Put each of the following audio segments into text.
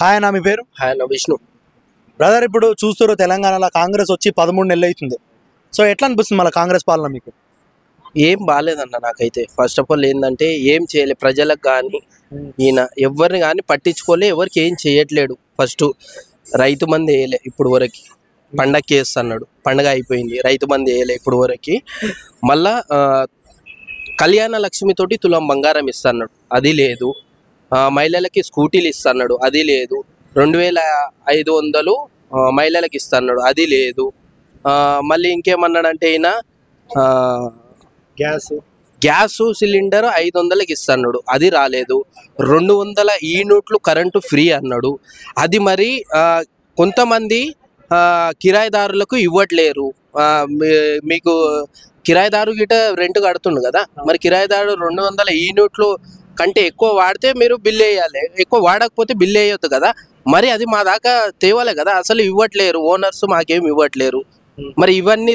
Hi అన్న, మీ పేరు? Hi అన్న, విష్ణు. బ్రదర్, ఇప్పుడు చూస్తారు తెలంగాణలో కాంగ్రెస్ వచ్చి 13 నెలలు అవుతుంది. సో ఎట్లా అనిపిస్తుంది మళ్ళీ కాంగ్రెస్ పాలన మీకు? ఏం బాగాలేదన్న నాకైతే. ఫస్ట్ ఆఫ్ ఆల్ ఏంటంటే ఏం చేయలే ప్రజలకు కానీ, ఈయన ఎవరిని కానీ పట్టించుకోలే, ఎవరికి ఏం చేయట్లేడు. ఫస్ట్ రైతు మంది వేయలే ఇప్పుడు వరకు. పండగకి వేస్తున్నాడు, పండగ అయిపోయింది, రైతు మంది వేయలే ఇప్పుడు వరకు. మళ్ళా కళ్యాణ లక్ష్మితోటి తులం బంగారం ఇస్తున్నాడు, అది లేదు. మహిళలకి స్కూటీలు ఇస్తున్నాడు, అది లేదు. 2500 మహిళలకు ఇస్తున్నాడు, అది లేదు. మళ్ళీ ఇంకేమన్నాడంటే ఈయన గ్యాస్ సిలిండర్ 500కి ఇస్తున్నాడు, అది రాలేదు. 200 యూనిట్లు కరెంటు ఫ్రీ అన్నాడు, అది మరి కొంతమంది కిరాయిదారులకు ఇవ్వట్లేరు. మీకు కిరాయిదారు గిట రెంట్ కడుతుండు కదా, మరి కిరాయిదారు 200 యూనిట్లు కంటే ఎక్కువ వాడితే మీరు బిల్ వేయాలి, ఎక్కువ వాడకపోతే బిల్ వేయొద్దు కదా. మరి అది మా దాకా తేవాలే కదా, అసలు ఇవ్వట్లేరు ఓనర్స్, మాకేం ఇవ్వట్లేరు. మరి ఇవన్నీ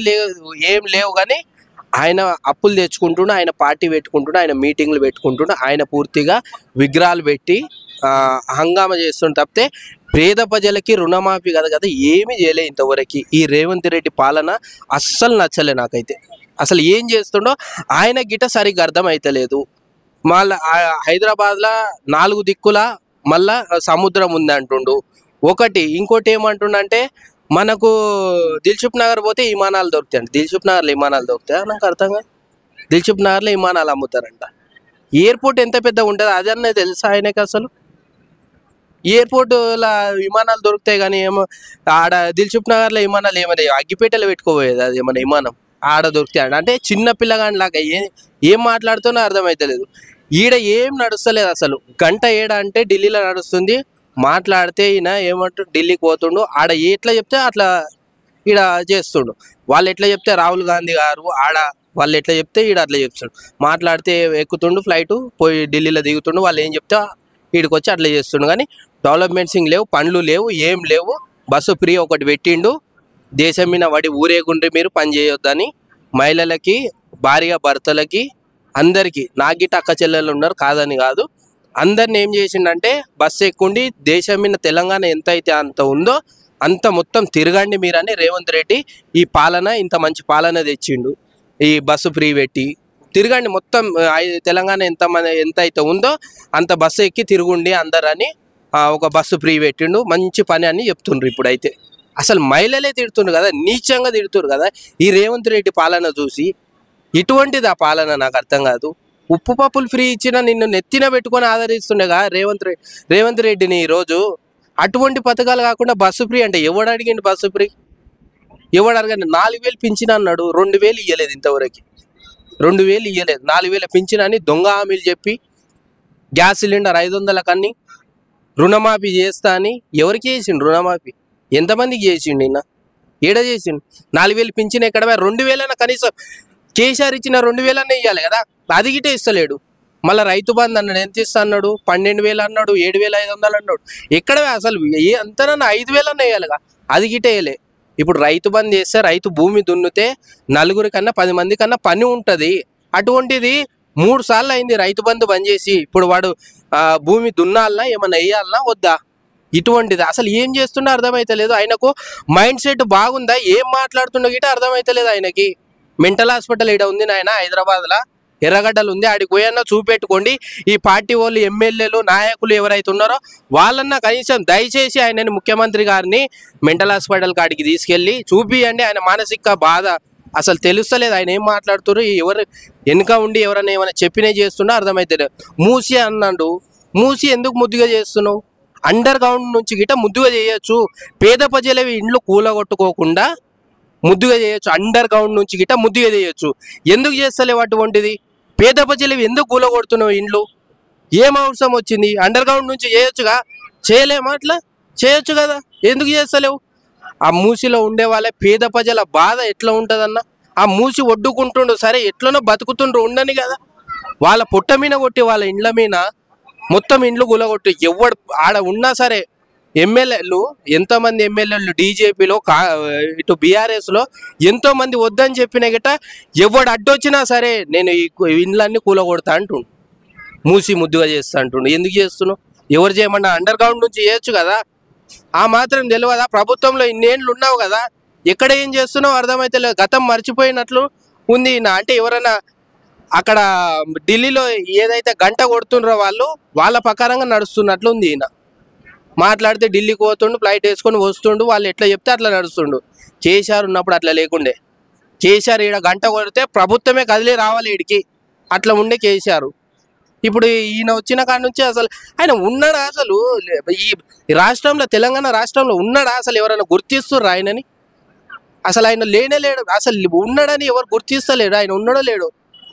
ఏం లేవు కానీ ఆయన అప్పులు తెచ్చుకుంటుండు, ఆయన పార్టీ పెట్టుకుంటుండు, ఆయన మీటింగ్లు పెట్టుకుంటుండు, ఆయన పూర్తిగా విగ్రహాలు పెట్టి హంగామా చేస్తుండు తప్పితే పేద ప్రజలకి రుణమాఫీ కదా ఏమీ చేయలే ఇంతవరకు. ఈ రేవంత్ రెడ్డి పాలన అస్సలు నచ్చలే నాకైతే. అసలు ఏం చేస్తుండో ఆయన గిట సరిగ్గా అర్థం అవుతలేదు. మళ్ళా హైదరాబాద్లో 4 దిక్కుల మళ్ళా సముద్రం ఉంది అంటుండు ఒకటి. ఇంకోటి ఏమంటుండంటే మనకు దిల్సుఖ్ నగర్ పోతే విమానాలు దొరుకుతాయి అంట. దిల్సుఖ్ నగర్లో విమానాలు దొరుకుతాయి నాకు అర్థం కాదు. దిల్సుఖ్ నగర్లో విమానాలు అమ్ముతారంట. ఎయిర్పోర్ట్ ఎంత పెద్దగా ఉంటుంది అదన్నా తెలుసా ఆయనకి? అసలు ఎయిర్పోర్ట్లో విమానాలు దొరుకుతాయి కానీ ఏమో ఆడ దిల్సుఖ్ నగర్లో విమానాలు ఏమైనా అగ్గిపేటలో పెట్టుకోపోయేది, అది ఏమైనా విమానం ఆడ దొరుకుతాయి అంటే చిన్న పిల్లగాని లాగా ఏం మాట్లాడుతున్నా అర్థమవుతలేదు. ఈడ ఏం నడుస్తలేదు అసలు. గంట ఏడ అంటే ఢిల్లీలో నడుస్తుంది, మాట్లాడితే ఈయన ఏమంటారు ఢిల్లీకి పోతుండు, ఆడ ఎట్లా చెప్తే అట్లా ఈడ చేస్తుండు. వాళ్ళు ఎట్లా చెప్తే రాహుల్ గాంధీ గారు ఆడ వాళ్ళు ఎట్లా చెప్తే ఈడ అట్లా చెప్తుండు. మాట్లాడితే ఎక్కుతుండు ఫ్లైట్ పోయి ఢిల్లీలో దిగుతుండు, వాళ్ళు ఏం చెప్తే ఈడికి వచ్చి అట్లా చేస్తుండు. కానీ డెవలప్మెంట్స్ లేవు, పనులు లేవు, ఏం లేవు. బస్సు ఫ్రీ ఒకటి పెట్టిండు, దేశం మీద వడి ఊరేగుండ్రి మీరు పని చేయొద్దని. మహిళలకి, భార్య భర్తలకి, అందరికీ, నాగిట అక్క చెల్లెలు ఉన్నారు కాదని కాదు, అందరిని ఏం చేసిండంటే బస్సు ఎక్కుండి దేశం మీద తెలంగాణ ఎంత అయితే అంత ఉందో అంత మొత్తం తిరగండి మీరని రేవంత్ రెడ్డి ఈ పాలన ఇంత మంచి పాలన తెచ్చిండు. ఈ బస్సు ఫ్రీ పెట్టి తిరగండి మొత్తం తెలంగాణ ఎంత అయితే ఉందో అంత బస్సు ఎక్కి తిరుగుండి అందరని ఒక బస్సు ఫ్రీ పెట్టిండు. మంచి పని అని చెప్తుండ్రు. ఇప్పుడైతే అసలు మహిళలే తిడుతుండ్రు కదా, నీచంగా తిడుతున్నారు కదా ఈ రేవంత్ రెడ్డి పాలన చూసి. ఇటువంటిది ఆ పాలన నాకు అర్థం కాదు. ఉప్పు పప్పులు ఫ్రీ ఇచ్చిన నిన్ను నెత్తిన పెట్టుకొని ఆదరిస్తుండేగా రేవంత్ రెడ్డిని ఈరోజు. అటువంటి పథకాలు కాకుండా బస్సు ఫ్రీ అంటే ఎవడు అడిగిండు? బస్సు ఫ్రీ ఎవడు అడగండి? 4000 పింఛన్ అన్నాడు, 2000 ఇవ్వలేదు ఇంతవరకు. 2000 ఇవ్వలేదు, 4000 పింఛన్ అని దొంగ హామీలు చెప్పి గ్యాస్ సిలిండర్ 500 కన్నీ రుణమాఫీ చేస్తా అని ఎవరికి చేసిండు? రుణమాఫీ ఎంతమందికి చేసిండు? నిన్న ఏడ చేసిండు? 4000 పింఛన్ ఎక్కడ? 2000 కనీసం కేసీఆర్ ఇచ్చిన 2000 ఇవ్వాలి కదా, అది గిటే ఇస్తలేడు. మళ్ళీ రైతు బంధు అన్నాడు, ఎంత ఇస్తా అన్నాడు? 12,000 అన్నాడు, 7,500 అన్నాడు. ఎక్కడ అసలు అంతనన్నా 5,000 వేయాలిగా, అది గిటే వేయలే. ఇప్పుడు రైతు బంధు చేస్తే రైతు భూమి దున్నితే 4 కన్నా 10 మంది కన్నా పని ఉంటుంది. అటువంటిది 3 సార్లు అయింది రైతు బంధు బంద్ చేసి. ఇప్పుడు వాడు భూమి దున్నాలన్నా ఏమన్నా వేయాలన్నా వద్దా? ఇటువంటిది అసలు ఏం చేస్తుండో అర్థమైతలేదు. ఆయనకు మైండ్ సెట్ బాగుందా, ఏం మాట్లాడుతుండో గిట అర్థమైతలేదు ఆయనకి. మెంటల్ హాస్పిటల్ ఇక్కడ ఉంది నాయన, హైదరాబాద్లో ఎర్రగడ్డలు ఉంది, ఆడికి పోయన్నా చూపెట్టుకోండి. ఈ పార్టీ వాళ్ళు, ఎమ్మెల్యేలు, నాయకులు ఎవరైతే ఉన్నారో వాళ్ళన్నా కనీసం దయచేసి ఆయనని, ముఖ్యమంత్రి గారిని మెంటల్ హాస్పిటల్ కాడికి తీసుకెళ్ళి చూపియండి. ఆయన మానసిక బాధ అసలు తెలుస్తలేదు. ఆయన ఏం మాట్లాడుతున్నారు, ఎవరు వెనుక ఉండి ఎవరైనా ఏమైనా చెప్పినే చేస్తున్నా అర్థమైతే. మూసి అన్నాడు, మూసి ఎందుకు ముద్దుగా చేస్తున్నావు? అండర్ గ్రౌండ్ నుంచి గిట ముద్దుగా చేయొచ్చు. పేద ప్రజలవి ఇండ్లు కూలగొట్టుకోకుండా ముద్దుగా చేయొచ్చు. అండర్ గ్రౌండ్ నుంచి గిట ముద్దుగా చేయొచ్చు. ఎందుకు చేస్తలేవు అటువంటిది? పేద ప్రజలవి ఎందుకు కూలగొడుతున్నావు ఇండ్లు? ఏం అవసరం వచ్చింది? అండర్ గ్రౌండ్ నుంచి చేయొచ్చుగా, చేయలేమా? అట్లా చేయొచ్చు కదా, ఎందుకు చేస్తలేవు? ఆ మూసిలో ఉండే వాళ్ళ పేద ప్రజల బాధ ఎట్లా ఉంటుందన్న? ఆ మూసి ఒడ్డుకుంటుండ్రు, సరే ఎట్లనో బతుకుతుండ్రు, ఉండని కదా. వాళ్ళ పుట్ట మీద కొట్టి వాళ్ళ ఇండ్ల మీద మొత్తం ఇండ్లు కూలగొట్టి ఎవడు ఆడ ఉన్నా సరే. ఎమ్మెల్యేలు ఎంతోమంది ఎమ్మెల్యేలు బీజేపీలో ఇటు బీఆర్ఎస్లో ఎంతోమంది వద్దని చెప్పిన గిట్ట ఎవడు అడ్డొచ్చినా సరే నేను ఈ ఇండ్లన్నీ కూలగొడతా అంటుండు, మూసి ముద్దుగా చేస్తా అంటుండు. ఎందుకు చేస్తున్నావు? ఎవరు చేయమన్నా అండర్ గ్రౌండ్ నుంచి చేయొచ్చు కదా. ఆ మాత్రం తెలియదా? ప్రభుత్వంలో ఇన్నేళ్ళు ఉన్నావు కదా, ఎక్కడ ఏం చేస్తున్నావు అర్థమైతే లేదు. గతం మర్చిపోయినట్లు ఉంది ఈయన. అంటే ఎవరైనా అక్కడ ఢిల్లీలో ఏదైతే గంట కొడుతుండ్రో వాళ్ళ ప్రకారంగా నడుస్తున్నట్లు ఉంది ఈయన. మాట్లాడితే ఢిల్లీకి పోతుండు, ఫ్లైట్ వేసుకొని వస్తుండు, వాళ్ళు ఎట్లా చెప్తే అట్లా నడుస్తుండు. కేసీఆర్ ఉన్నప్పుడు అట్లా లేకుండే. కేసీఆర్ ఈడ గంట కొడితే ప్రభుత్వమే కదిలే రావాలి ఈడికి, అట్లా ఉండే కేసీఆర్. ఇప్పుడు ఈయన వచ్చిన కాడ నుంచి అసలు ఆయన ఉన్నాడా? అసలు ఈ రాష్ట్రంలో, తెలంగాణ రాష్ట్రంలో ఉన్నాడా? అసలు ఎవరైనా గుర్తిస్తుర్రా ఆయనని? అసలు ఆయన లేనే లేడు. అసలు ఉన్నాడని ఎవరు గుర్తిస్తలేడు. ఆయన ఉన్నాడో లేడు.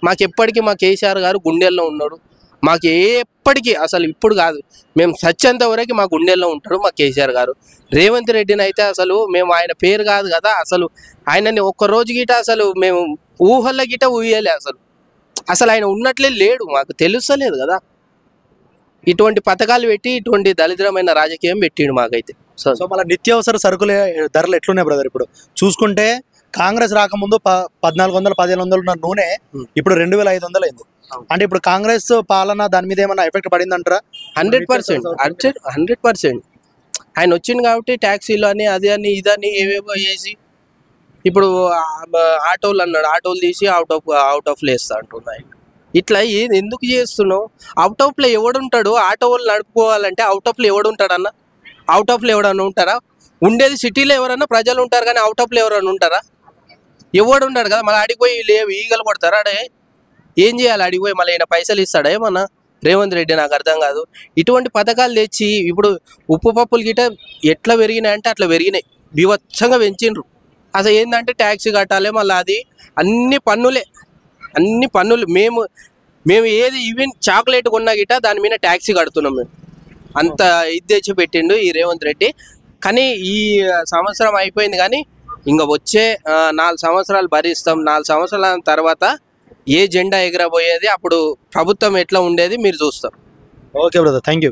మాకు ఎప్పటికీ మా కేసీఆర్ గారు గుండెల్లో ఉన్నాడు. మాకు ఎప్పటికీ, అసలు ఇప్పుడు కాదు, మేము సత్యంత వరకు మా గుండెల్లో ఉంటాడు మా కేసీఆర్ గారు. రేవంత్ రెడ్డిని అయితే అసలు మేము ఆయన పేరు కాదు కదా, అసలు ఆయనని ఒక్కరోజు గిట అసలు మేము ఊహల్ల గిట ఊయలే. అసలు ఆయన ఉన్నట్లే లేడు, మాకు తెలుస్తలేదు కదా. ఇటువంటి పథకాలు పెట్టి ఇటువంటి దరిద్రమైన రాజకీయం పెట్టిండు మాకైతే. సో మళ్ళీ నిత్యావసర సరుకుల ధరలు ఎట్లున్నాయి బ్రదర్? ఇప్పుడు చూసుకుంటే కాంగ్రెస్ రాకముందు 1400 1500 ఉన్న నూనె ఇప్పుడు 2500 అయింది. అంటే ఇప్పుడు కాంగ్రెస్ పాలన దాని మీద ఏమన్నా ఎఫెక్ట్ పడిందంటారా? 100%. 100%. ఆయన వచ్చింది కాబట్టి ట్యాక్సీలు అని అది అని ఇదని ఏవేవో వేసి ఇప్పుడు ఆటోలు అన్నాడు, ఆటోలు తీసి అవుట్ ఆఫ్ లేస్తా అంటున్నాయి. ఇట్లా ఏది ఎందుకు చేస్తున్నావు? అవుట్ ఆఫ్లో ఎవడుంటాడు? ఆటో వాళ్ళు నడుపుకోవాలంటే అవుట్ ఆఫ్లో ఎవడుంటాడన్న? అవుట్ ఆఫ్లో ఎవడన్నా ఉంటారా? ఉండేది సిటీలో ఎవరన్నా ప్రజలు ఉంటారు, కానీ అవుట్ ఆఫ్లో ఎవరన్నా ఉంటారా? ఎవడు ఉంటాడు కదా. మళ్ళీ అడిగిపోయి లేవు ఈగలు కొడతారా? అడే ఏం చేయాలి? అడిగిపోయి మళ్ళీ ఈయన పైసలు ఇస్తాడా ఏమన్నా రేవంత్ రెడ్డి? నాకు అర్థం కాదు. ఇటువంటి పథకాలు తెచ్చి ఇప్పుడు ఉప్పు పప్పులు గిట ఎట్లా పెరిగినాయి అంటే అట్లా పెరిగినాయి, బీభత్సంగా పెంచిండ్రు. అసలు ఏంటంటే ట్యాక్సీ కట్టాలి, మళ్ళీ అది అన్ని పన్నులే, అన్ని పన్నులు. మేము ఏది ఈవెన్ చాక్లెట్ కొన్నా గిట దాని మీద ట్యాక్సీ కడుతున్నాం మేము. అంత ఇది తెచ్చి పెట్టిండు ఈ రేవంత్ రెడ్డి. కానీ ఈ సంవత్సరం అయిపోయింది, కానీ ఇంకా వచ్చే 4 సంవత్సరాలు భరిస్తాం. 4 సంవత్సరాల తర్వాత ఏ జెండా ఎగరబోయేది, అప్పుడు ప్రభుత్వం ఎట్లా ఉండేది మీరు చూస్తారు. Okay brother, thank you.